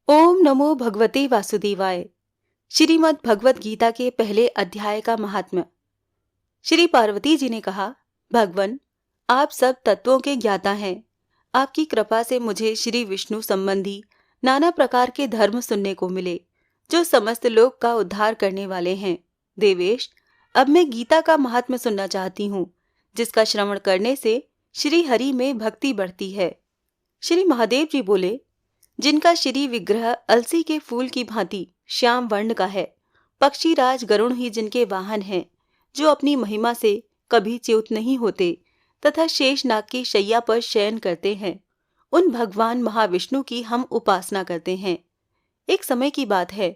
ओम नमो भगवते वासुदेवाय। श्रीमद् भगवत गीता के पहले अध्याय का महात्म्य। श्री पार्वती जी ने कहा, भगवन, आप सब तत्वों के ज्ञाता हैं। आपकी कृपा से मुझे श्री विष्णु संबंधी नाना प्रकार के धर्म सुनने को मिले, जो समस्त लोक का उद्धार करने वाले हैं। देवेश, अब मैं गीता का महात्म्य सुनना चाहती हूँ, जिसका श्रवण करने से श्री हरि में भक्ति बढ़ती है। श्री महादेव जी बोले, जिनका श्री विग्रह अलसी के फूल की भांति श्याम वर्ण का है, पक्षीराज गरुण ही जिनके वाहन हैं, जो अपनी महिमा से कभी च्युत नहीं होते तथा शेषनाग की शैया पर शयन करते हैं, उन भगवान महाविष्णु की हम उपासना करते हैं। एक समय की बात है,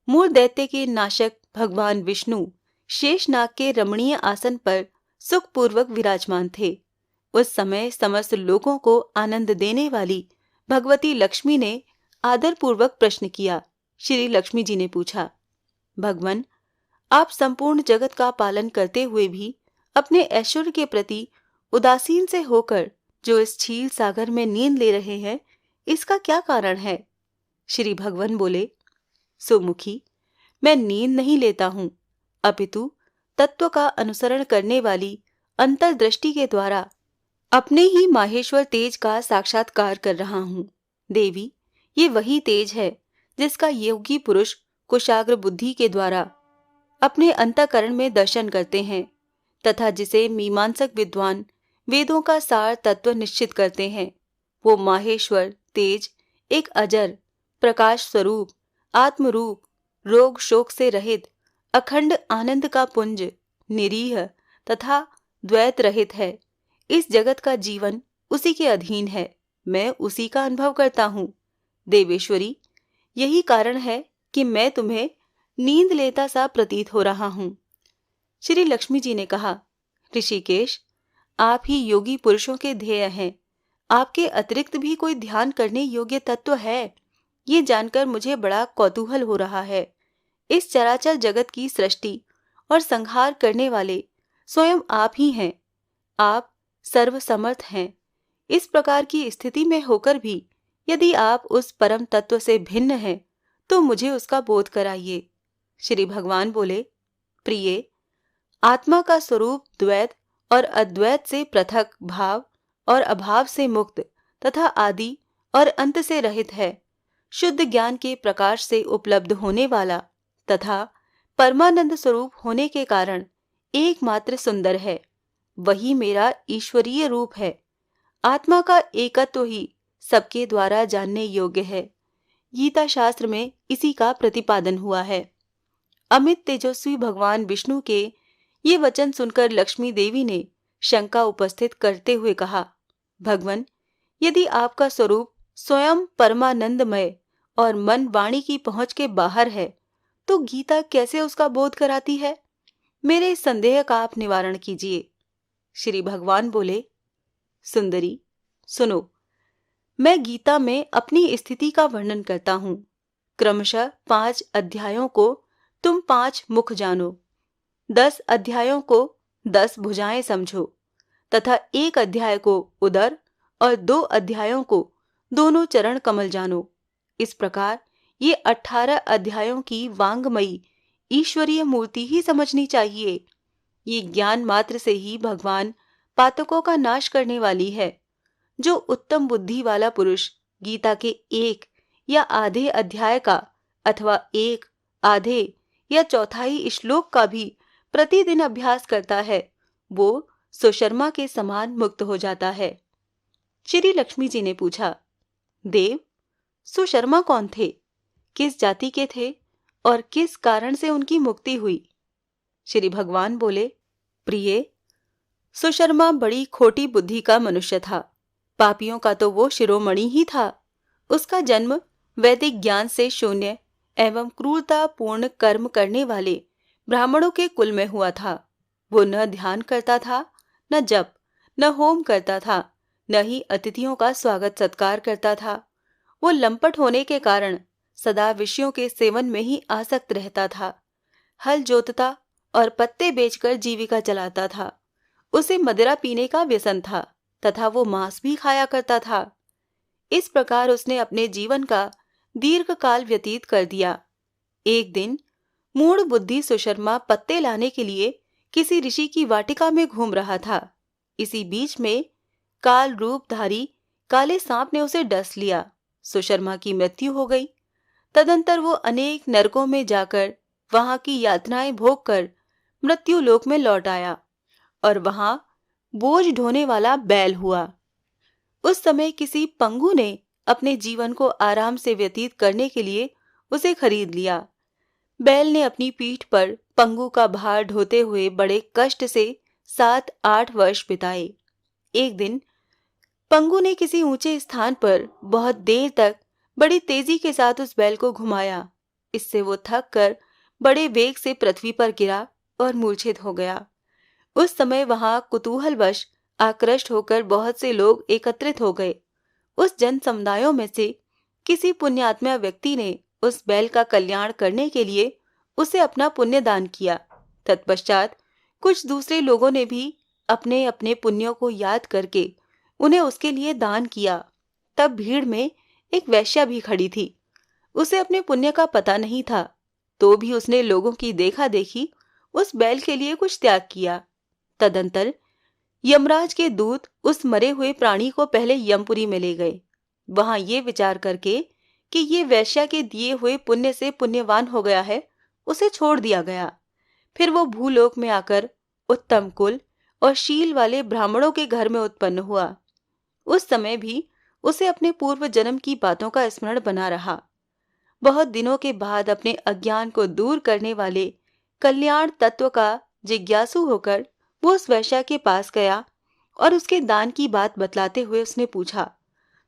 मूल दैत्य के नाशक भगवान विष्णु शेषनाग के रमणीय आसन पर सुखपूर्वक विराजमान थे। उस समय समस्त लोगों को आनंद देने वाली भगवती लक्ष्मी ने आदरपूर्वक प्रश्न किया। श्री लक्ष्मी जी ने पूछा, भगवन, आप संपूर्ण जगत का पालन करते हुए भी अपने ऐश्वर्य के प्रति उदासीन से होकर जो इस क्षीर सागर में नींद ले रहे हैं, इसका क्या कारण है? श्री भगवान बोले, सुमुखी, मैं नींद नहीं लेता हूँ, अपितु तत्व का अनुसरण करने वाली अंतर्दृष्टि के द्वारा अपने ही माहेश्वर तेज का साक्षात्कार कर रहा हूँ। देवी, ये वही तेज है जिसका योगी पुरुष कुशाग्र बुद्धि के द्वारा अपने अंतःकरण में दर्शन करते हैं तथा जिसे मीमांसक विद्वान वेदों का सार तत्व निश्चित करते हैं। वो माहेश्वर तेज एक अजर प्रकाश स्वरूप, आत्मरूप, रोग शोक से रहित, अखंड आनंद का पुंज, निरीह तथा द्वैत रहित है। इस जगत का जीवन उसी के अधीन है, मैं उसी का अनुभव करता हूँ। देवेश्वरी, यही कारण है कि मैं तुम्हें नींद लेता सा प्रतीत हो रहा हूँ। श्री लक्ष्मी जी ने कहा, ऋषिकेश, आप ही योगी पुरुषों के ध्येय हैं। आपके अतिरिक्त भी कोई ध्यान करने योग्य तत्व है, ये जानकर मुझे बड़ा कौतूहल हो रहा है। इस चराचर जगत की सृष्टि और संहार करने वाले स्वयं आप ही हैं। आप सर्वसमर्थ हैं। इस प्रकार की स्थिति में होकर भी यदि आप उस परम तत्व से भिन्न हैं, तो मुझे उसका बोध कराइए। श्री भगवान बोले, प्रिय, आत्मा का स्वरूप द्वैत और अद्वैत से पृथक, भाव और अभाव से मुक्त तथा आदि और अंत से रहित है। शुद्ध ज्ञान के प्रकाश से उपलब्ध होने वाला तथा परमानंद स्वरूप होने के कारण एकमात्र सुंदर है। वही मेरा ईश्वरीय रूप है। आत्मा का एकत्व ही सबके द्वारा जानने योग्य है। गीता शास्त्र में इसी का प्रतिपादन हुआ है। अमित तेजस्वी भगवान विष्णु के ये वचन सुनकर लक्ष्मी देवी ने शंका उपस्थित करते हुए कहा, भगवन, यदि आपका स्वरूप स्वयं परमानंदमय और मन वाणी की पहुंच के बाहर है, तो गीता कैसे उसका बोध कराती है? मेरे इस संदेह का आप निवारण कीजिए। श्री भगवान बोले, सुंदरी, सुनो, मैं गीता में अपनी स्थिति का वर्णन करता हूँ। क्रमशः 5 अध्यायों को तुम 5 मुख जानो, 10 अध्यायों को 10 भुजाएं समझो तथा 1 अध्याय को उदर और 2 अध्यायों को दोनों चरण कमल जानो। इस प्रकार ये 18 अध्यायों की वांगमयी ईश्वरीय मूर्ति ही समझनी चाहिए। ये ज्ञान मात्र से ही भगवान पातकों का नाश करने वाली है। जो उत्तम बुद्धि वाला पुरुष गीता के 1 या आधे अध्याय का अथवा 1, आधे या चौथाई श्लोक का भी प्रतिदिन अभ्यास करता है, वो सुशर्मा के समान मुक्त हो जाता है। श्री लक्ष्मी जी ने पूछा, देव, सुशर्मा कौन थे? किस जाति के थे और किस कारण से उनकी मुक्ति हुई? श्री भगवान बोले, प्रिय, सुशर्मा बड़ी खोटी बुद्धि का मनुष्य था। पापियों का तो वो शिरोमणि ही था। उसका जन्म वैदिक ज्ञान से शून्य एवं क्रूरता पूर्ण कर्म करने वाले ब्राह्मणों के कुल में हुआ था। वो न ध्यान करता था, न जप, न होम करता था, न ही अतिथियों का स्वागत सत्कार करता था। वो लंपट होने के कारण सदा विषयों के सेवन में ही आसक्त रहता था। हल जोतता और पत्ते बेचकर जीविका चलाता था। उसे मदिरा पीने का व्यसन था तथा वो मांस भी खाया करता था। इस प्रकार उसने अपने जीवन का दीर्घ काल व्यतीत कर दिया। एक दिन मूढ़ बुद्धि सुशर्मा पत्ते लाने के लिए किसी ऋषि की वाटिका में घूम रहा था। इसी बीच में काल रूपधारी काले सांप ने उसे डस लिया। सुशर्मा की मृत्यु हो गई। तदंतर वो अनेक नरकों में जाकर वहां की यातनाएं भोग कर मृत्यु लोक में लौट आया और वहां बोझ ढोने वाला बैल हुआ। उस समय किसी पंगु ने अपने जीवन को आराम से व्यतीत करने के लिए उसे खरीद लिया। बैल ने अपनी पीठ पर पंगु का भार ढोते हुए बड़े कष्ट से 7-8 वर्ष बिताए। एक दिन पंगु ने किसी ऊंचे स्थान पर बहुत देर तक बड़ी तेजी के साथ उस बैल को घुमाया। इससे वो थक कर बड़े वेग से पृथ्वी पर गिरा और मूर्छित हो गया। उस समय वहां कुतूहलवश आकृष्ट होकर बहुत से लोग एकत्रित हो गए। उस जन समुदायों में से किसी पुण्यात्मा व्यक्ति ने उस बैल का कल्याण करने के लिए उसे अपना पुण्य दान किया। तत्पश्चात कुछ दूसरे लोगों ने भी अपने अपने पुण्यों को याद करके उन्हें उसके लिए दान किया। तब भीड़ में एक वैश्या भी खड़ी थी। उसे अपने पुण्य का पता नहीं था, तो भी उसने लोगों की देखा देखी उस बैल के लिए कुछ त्याग किया। तदंतर यमराज के दूत उस मरे हुए प्राणी को पहले यमपुरी में ले गए। वहां ये विचार करके कि ये वैश्या के दिए हुए पुण्य से पुण्यवान हो गया है, उसे छोड़ दिया गया। फिर वो भूलोक में आकर उत्तम कुल और शील वाले ब्राह्मणों के घर में उत्पन्न हुआ। उस समय भी उसे अपने पूर्व जन्म की बातों का स्मरण बना रहा। बहुत दिनों के बाद अपने अज्ञान को दूर करने वाले कल्याण तत्व का जिज्ञासु होकर वो उस वैश्या के पास गया और उसके दान की बात बतलाते हुए उसने पूछा,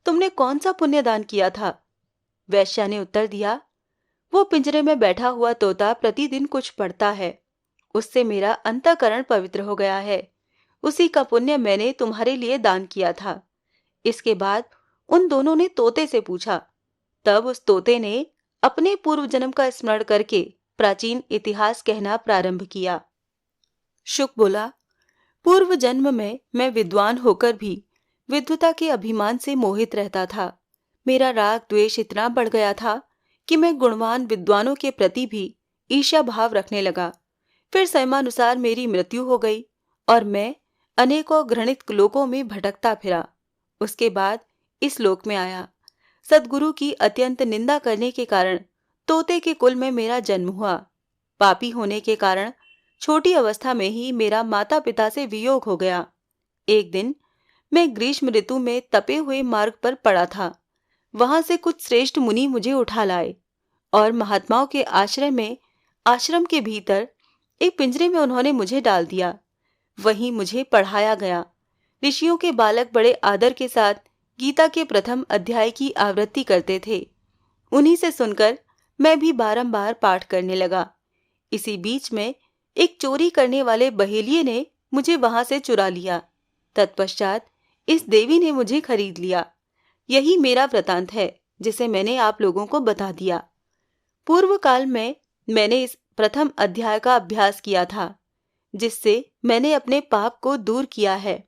तुमने कौन सा पुण्य दान किया था? वैश्या ने उत्तर दिया, वो पिंजरे में बैठा हुआ तोता प्रतिदिन कुछ पढ़ता है, उससे मेरा अंतःकरण पवित्र हो गया है। उसी का पुण्य मैंने तुम्हारे लिए दान किया था। इसके बाद उन दोनों ने तोते से पूछा। तब उस तोते ने अपने पूर्व जन्म का स्मरण करके प्राचीन इतिहास कहना प्रारंभ किया। शुक बोला, पूर्व जन्म में मैं विद्वान होकर भी विद्वता के अभिमान से मोहित रहता था। मेरा राग द्वेष इतना बढ़ गया था कि मैं गुणवान विद्वानों के प्रति भी ईर्ष्या भाव रखने लगा। फिर समयानुसार मेरी मृत्यु हो गई और मैं अनेकों घृणित लोकों में भटकता फिरा। उसके बाद इस लोक में आया। सद्गुरु की अत्यंत निंदा करने के कारण तोते के कुल में मेरा जन्म हुआ। पापी होने के कारण छोटी अवस्था में ही मेरा माता पिता से वियोग हो गया। एक दिन मैं ग्रीष्म ऋतु में तपे हुए मार्ग पर पड़ा था। वहां से कुछ श्रेष्ठ मुनि मुझे उठा लाए और महात्माओं के आश्रय में आश्रम के भीतर एक पिंजरे में उन्होंने मुझे डाल दिया। वहीं मुझे पढ़ाया गया। ऋषियों के बालक बड़े आदर के साथ गीता के प्रथम अध्याय की आवृत्ति करते थे। उन्हीं से सुनकर मैं भी बारंबार पाठ करने लगा। इसी बीच में एक चोरी करने वाले बहेलिये ने मुझे वहां से चुरा लिया। तत्पश्चात इस देवी ने मुझे खरीद लिया। यही मेरा वृतांत है, जिसे मैंने आप लोगों को बता दिया। पूर्व काल में मैंने इस प्रथम अध्याय का अभ्यास किया था, जिससे मैंने अपने पाप को दूर किया है।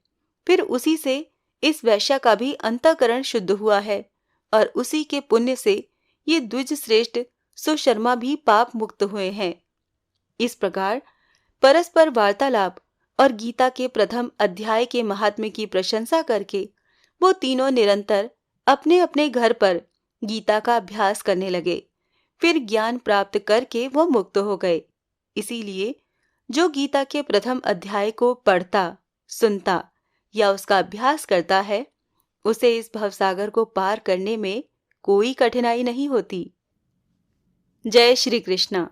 फिर उसी से इस वैश्या का भी अंतःकरण शुद्ध हुआ है और उसी के पुण्य से ये द्विज श्रेष्ठ सुशर्मा भी पाप मुक्त हुए हैं। इस प्रकार परस्पर वार्तालाप और गीता के प्रथम अध्याय के महात्म्य की प्रशंसा करके वो तीनों निरंतर अपने अपने घर पर गीता का अभ्यास करने लगे। फिर ज्ञान प्राप्त करके वो मुक्त हो गए। इसीलिए जो गीता के प्रथम अध्याय को पढ़ता, सुनता या उसका अभ्यास करता है, उसे इस भवसागर को पार करने में कोई कठिनाई नहीं होती। जय श्री कृष्णा।